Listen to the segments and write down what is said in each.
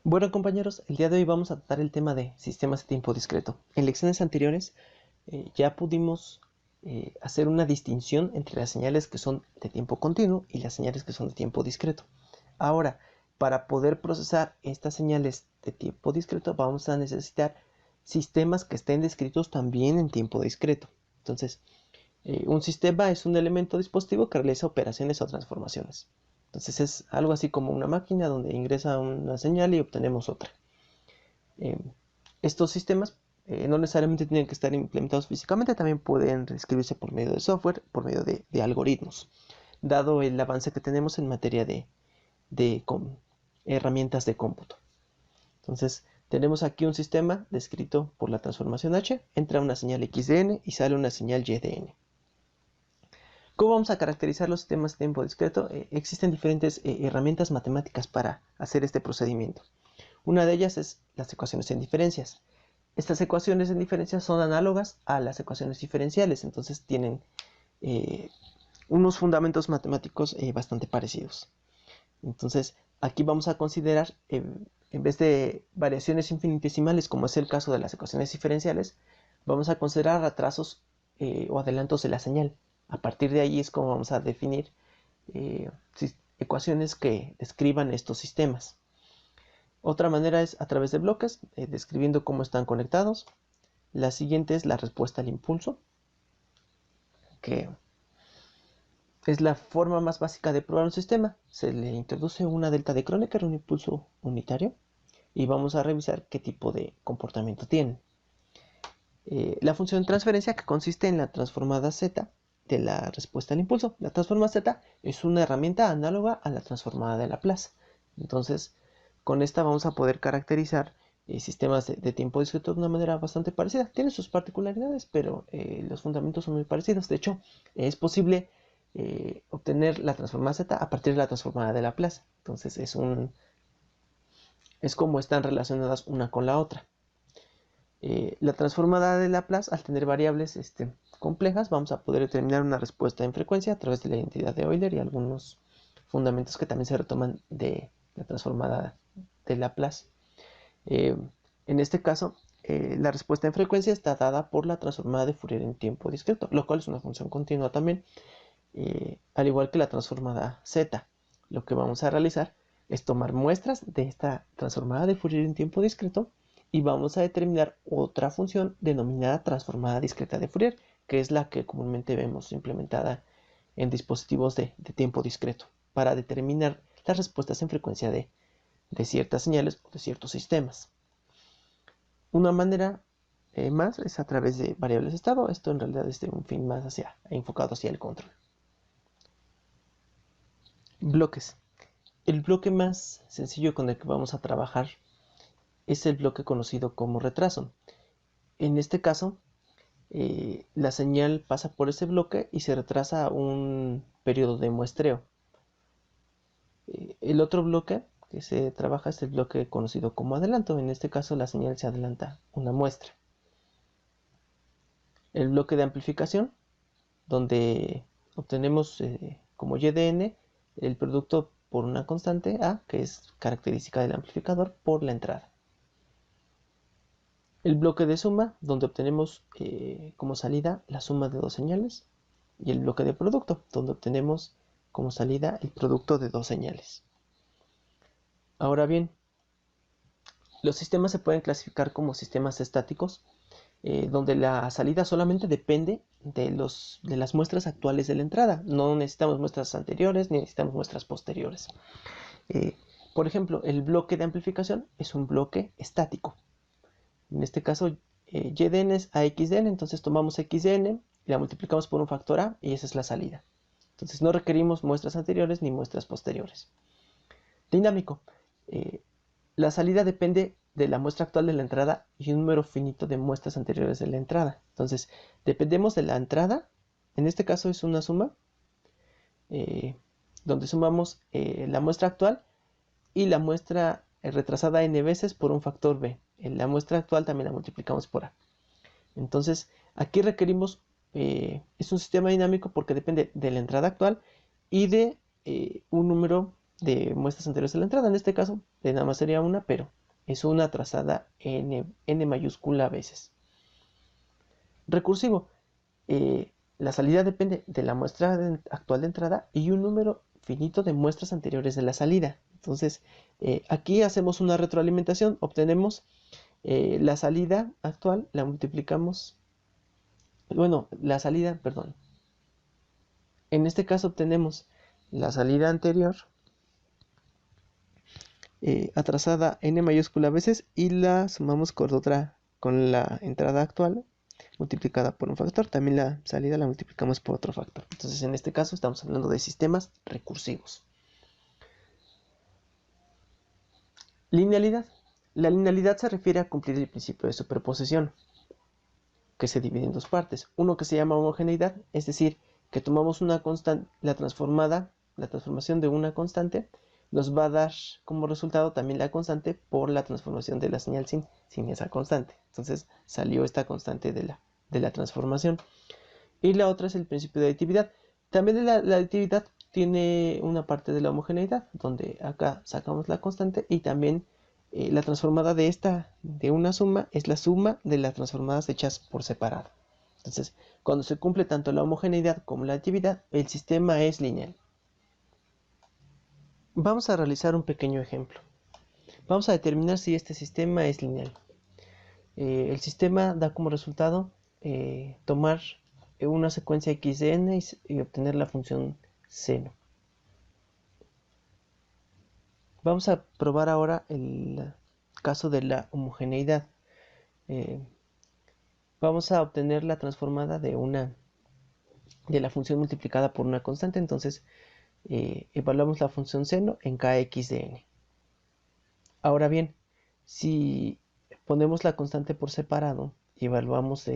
Bueno compañeros, el día de hoy vamos a tratar el tema de sistemas de tiempo discreto. En lecciones anteriores ya pudimos hacer una distinción entre las señales que son de tiempo continuo y las señales que son de tiempo discreto. Ahora, para poder procesar estas señales de tiempo discreto vamos a necesitar sistemas que estén descritos también en tiempo discreto. Entonces, un sistema es un elemento dispositivo que realiza operaciones o transformaciones. Entonces es algo así como una máquina donde ingresa una señal y obtenemos otra. Eh, Estos sistemas no necesariamente tienen que estar implementados físicamente, también pueden escribirse por medio de software, por medio de algoritmos, dado el avance que tenemos en materia de herramientas de cómputo. Entonces tenemos aquí un sistema descrito por la transformación H, entra una señal XDN y sale una señal YDN. ¿Cómo vamos a caracterizar los sistemas de tiempo discreto? Existen diferentes herramientas matemáticas para hacer este procedimiento. Una de ellas es las ecuaciones en diferencias. Estas ecuaciones en diferencias son análogas a las ecuaciones diferenciales, entonces tienen unos fundamentos matemáticos bastante parecidos. Entonces, aquí vamos a considerar, en vez de variaciones infinitesimales, como es el caso de las ecuaciones diferenciales, vamos a considerar atrasos o adelantos de la señal. A partir de ahí es como vamos a definir ecuaciones que describan estos sistemas. Otra manera es a través de bloques, describiendo cómo están conectados. La siguiente es la respuesta al impulso, que es la forma más básica de probar un sistema. Se le introduce una delta de Kronecker, un impulso unitario, y vamos a revisar qué tipo de comportamiento tiene. La función de transferencia, que consiste en la transformada z de la respuesta al impulso. La transformada z es una herramienta análoga a la transformada de Laplace. Entonces, con esta vamos a poder caracterizar sistemas de tiempo discreto de una manera bastante parecida. Tiene sus particularidades, pero los fundamentos son muy parecidos. De hecho, es posible obtener la transformada z a partir de la transformada de Laplace. Entonces, es como están relacionadas una con la otra. La transformada de Laplace, al tener variables complejas, vamos a poder determinar una respuesta en frecuencia a través de la identidad de Euler y algunos fundamentos que también se retoman de la transformada de Laplace. En este caso, la respuesta en frecuencia está dada por la transformada de Fourier en tiempo discreto, lo cual es una función continua también, al igual que la transformada z. Lo que vamos a realizar es tomar muestras de esta transformada de Fourier en tiempo discreto y vamos a determinar otra función denominada transformada discreta de Fourier, que es la que comúnmente vemos implementada en dispositivos de tiempo discreto para determinar las respuestas en frecuencia de ciertas señales o de ciertos sistemas. Una manera más es a través de variables de estado. Esto en realidad es de un fin más enfocado hacia el control. Bloques. El bloque más sencillo con el que vamos a trabajar es el bloque conocido como retraso. En este caso, la señal pasa por ese bloque y se retrasa un periodo de muestreo. El otro bloque que se trabaja es el bloque conocido como adelanto. En este caso, la señal se adelanta una muestra. El bloque de amplificación, donde obtenemos como YDN el producto por una constante A, que es característica del amplificador, por la entrada. El bloque de suma, donde obtenemos como salida la suma de dos señales. Y el bloque de producto, donde obtenemos como salida el producto de dos señales. Ahora bien, los sistemas se pueden clasificar como sistemas estáticos, donde la salida solamente depende de las muestras actuales de la entrada. No necesitamos muestras anteriores ni necesitamos muestras posteriores. Por ejemplo, el bloque de amplificación es un bloque estático. En este caso, YDN es a XDN, entonces tomamos XDN y la multiplicamos por un factor A y esa es la salida. Entonces no requerimos muestras anteriores ni muestras posteriores. Dinámico. La salida depende de la muestra actual de la entrada y un número finito de muestras anteriores de la entrada. Entonces, dependemos de la entrada. En este caso es una suma, donde sumamos la muestra actual y la muestra retrasada n veces por un factor b. La muestra actual también la multiplicamos por a. Entonces, aquí requerimos, es un sistema dinámico porque depende de la entrada actual y de un número de muestras anteriores a la entrada. En este caso, nada más sería una, pero es una trazada n mayúscula veces. Recursivo. La salida depende de la muestra actual de entrada y un número finito de muestras anteriores de la salida. Entonces, aquí hacemos una retroalimentación, obtenemos la salida actual, la multiplicamos, bueno, la salida, perdón. En este caso obtenemos la salida anterior atrasada n mayúscula veces y la sumamos con la entrada actual multiplicada por un factor. También la salida la multiplicamos por otro factor. Entonces en este caso estamos hablando de sistemas recursivos. Linealidad. La linealidad se refiere a cumplir el principio de superposición, que se divide en dos partes. Uno que se llama homogeneidad, es decir, que tomamos una constante, la transformación de una constante nos va a dar como resultado también la constante por la transformación de la señal sin esa constante. Entonces salió esta constante de la transformación. Y la otra es el principio de aditividad. También la aditividad tiene una parte de la homogeneidad, donde acá sacamos la constante y también la transformada de una suma, es la suma de las transformadas hechas por separado. Entonces, cuando se cumple tanto la homogeneidad como la aditividad, el sistema es lineal. Vamos a realizar un pequeño ejemplo. Vamos a determinar si este sistema es lineal. El sistema da como resultado tomar una secuencia x de n y obtener la función seno. Vamos a probar ahora el caso de la homogeneidad. Vamos a obtener la transformada de la función multiplicada por una constante. Entonces evaluamos la función seno en kx de n. Ahora bien, si ponemos la constante por separado y evaluamos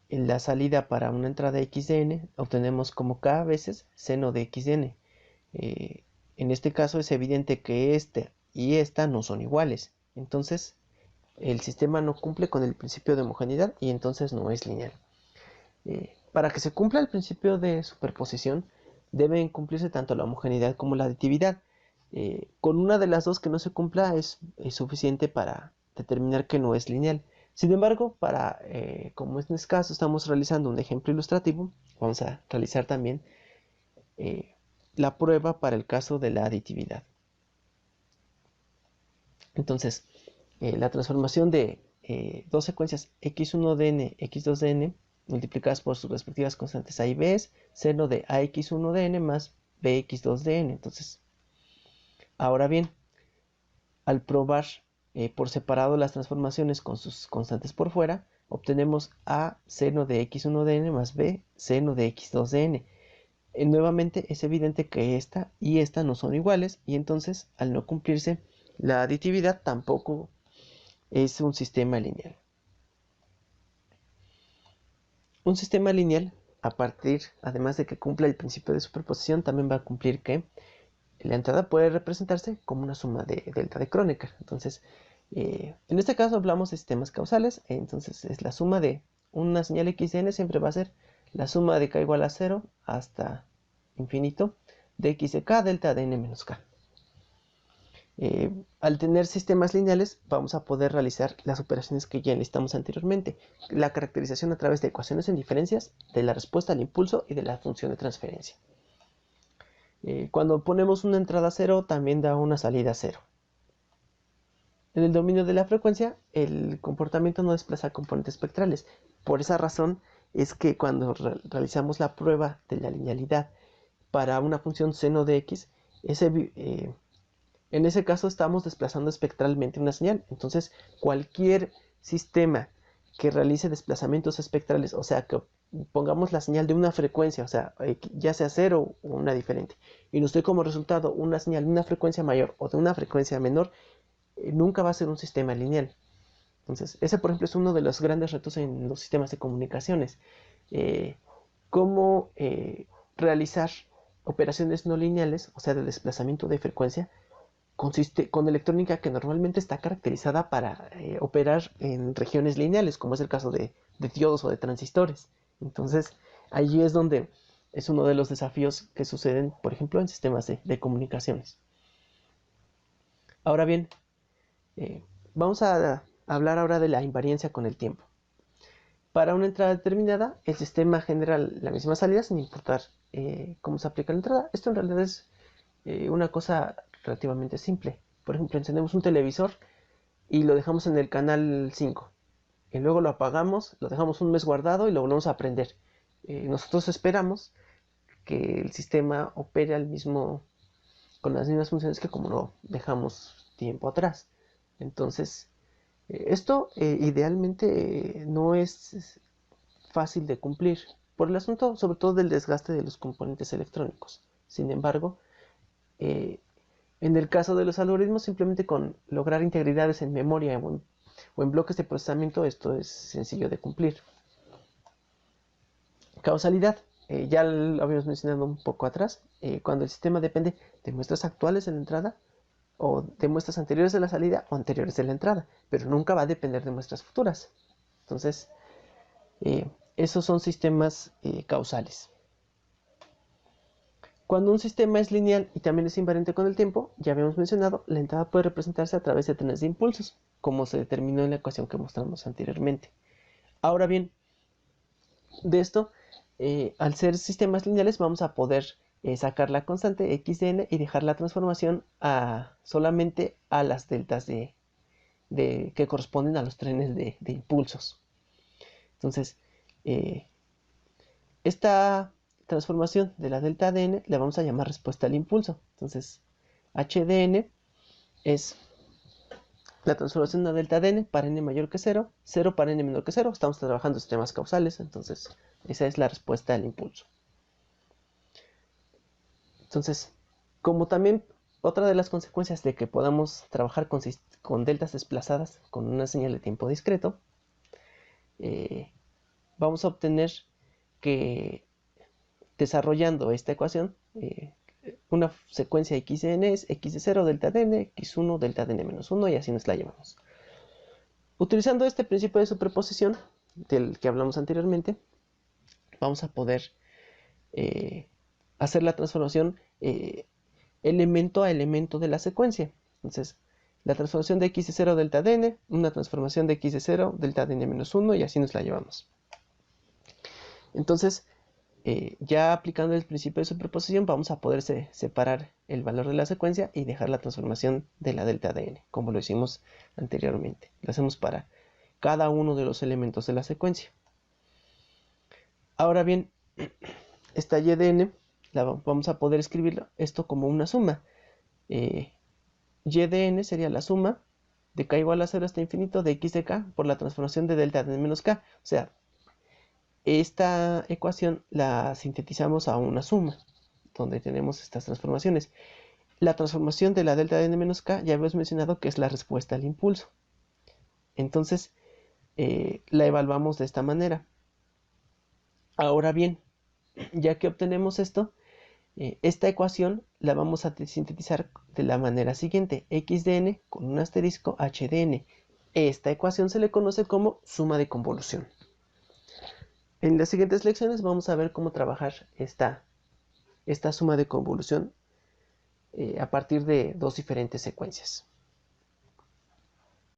la salida para una entrada x de n, obtenemos como k veces seno de x de n. En este caso es evidente que este y esta no son iguales. Entonces el sistema no cumple con el principio de homogeneidad y entonces no es lineal. Para que se cumpla el principio de superposición, deben cumplirse tanto la homogeneidad como la aditividad. Con una de las dos que no se cumpla es suficiente para determinar que no es lineal. Sin embargo, como en este caso estamos realizando un ejemplo ilustrativo, vamos a realizar también la prueba para el caso de la aditividad. Entonces, la transformación de dos secuencias x1 de n, x2 de n, multiplicadas por sus respectivas constantes a y b es seno de ax1 de n más bx2 de n. Entonces, ahora bien, al probar por separado las transformaciones con sus constantes por fuera, obtenemos a seno de x1 de n más b seno de x2 de n. Nuevamente es evidente que esta y esta no son iguales y entonces al no cumplirse la aditividad tampoco es un sistema lineal. Un sistema lineal, además de que cumpla el principio de superposición, también va a cumplir que la entrada puede representarse como una suma de delta de Kronecker. Entonces, en este caso hablamos de sistemas causales, entonces es la suma de una señal x de n siempre va a ser la suma de k igual a 0 hasta infinito de x de k delta de n menos k. Al tener sistemas lineales vamos a poder realizar las operaciones que ya enlistamos anteriormente, la caracterización a través de ecuaciones en diferencias, de la respuesta al impulso y de la función de transferencia. Cuando ponemos una entrada 0 también da una salida 0. En el dominio de la frecuencia el comportamiento no desplaza componentes espectrales. Por esa razón es que cuando realizamos la prueba de la linealidad para una función seno de x, en ese caso estamos desplazando espectralmente una señal. Entonces cualquier sistema que realice desplazamientos espectrales, o sea que pongamos la señal de una frecuencia, o sea, ya sea 0 o una diferente, y nos dé como resultado una señal de una frecuencia mayor o de una frecuencia menor, nunca va a ser un sistema lineal. Entonces, ese por ejemplo es uno de los grandes retos en los sistemas de comunicaciones. Cómo realizar operaciones no lineales, o sea, de desplazamiento de frecuencia, con electrónica que normalmente está caracterizada para operar en regiones lineales, como es el caso de diodos o de transistores. Entonces, allí es donde es uno de los desafíos que suceden, por ejemplo, en sistemas de comunicaciones. Ahora bien, vamos a hablar ahora de la invariancia con el tiempo. Para una entrada determinada, el sistema genera la misma salida sin importar cómo se aplica la entrada. Esto en realidad es una cosa relativamente simple. Por ejemplo, encendemos un televisor y lo dejamos en el canal 5. Y luego lo apagamos, lo dejamos un mes guardado y lo volvemos a prender. Nosotros esperamos que el sistema opere con las mismas funciones que como lo dejamos tiempo atrás. Entonces, esto idealmente no es fácil de cumplir por el asunto sobre todo del desgaste de los componentes electrónicos. Sin embargo, en el caso de los algoritmos, simplemente con lograr integridades en memoria o en bloques de procesamiento, esto es sencillo de cumplir. Causalidad. Ya lo habíamos mencionado un poco atrás. Cuando el sistema depende de muestras actuales de la entrada o de muestras anteriores de la salida o anteriores de la entrada, pero nunca va a depender de muestras futuras. Entonces, esos son sistemas causales. Cuando un sistema es lineal y también es invariante con el tiempo, ya habíamos mencionado, la entrada puede representarse a través de trenes de impulsos, como se determinó en la ecuación que mostramos anteriormente. Ahora bien, de esto, al ser sistemas lineales, vamos a poder sacar la constante x de n y dejar la transformación solamente a las deltas que corresponden a los trenes de impulsos. Entonces, esta transformación de la delta de n le vamos a llamar respuesta al impulso. Entonces, h de n es la transformación de la delta de n para n mayor que 0, 0 para n menor que 0. Estamos trabajando sistemas causales, entonces esa es la respuesta al impulso. Entonces, como también otra de las consecuencias de que podamos trabajar con deltas desplazadas con una señal de tiempo discreto, vamos a obtener que desarrollando esta ecuación, una secuencia x de n es x de 0 delta de n, x1 delta de n menos 1 y así nos la llevamos. Utilizando este principio de superposición del que hablamos anteriormente, vamos a poder hacer la transformación elemento a elemento de la secuencia. Entonces, la transformación de x de 0 delta de n, una transformación de x de 0 delta de n menos 1 y así nos la llevamos. Entonces, ya aplicando el principio de superposición, vamos a poder separar el valor de la secuencia y dejar la transformación de la delta de n, como lo hicimos anteriormente. Lo hacemos para cada uno de los elementos de la secuencia. Ahora bien, esta y de n vamos a poder escribirlo esto como una suma. Y de n sería la suma de k igual a 0 hasta infinito de x de k por la transformación de delta de n menos k. O sea, esta ecuación la sintetizamos a una suma, donde tenemos estas transformaciones. La transformación de la delta de n menos k ya habíamos mencionado que es la respuesta al impulso. Entonces, la evaluamos de esta manera. Ahora bien, ya que obtenemos esto, esta ecuación la vamos a sintetizar de la manera siguiente. X de n con un asterisco h de n. Esta ecuación se le conoce como suma de convolución. En las siguientes lecciones vamos a ver cómo trabajar esta suma de convolución a partir de dos diferentes secuencias.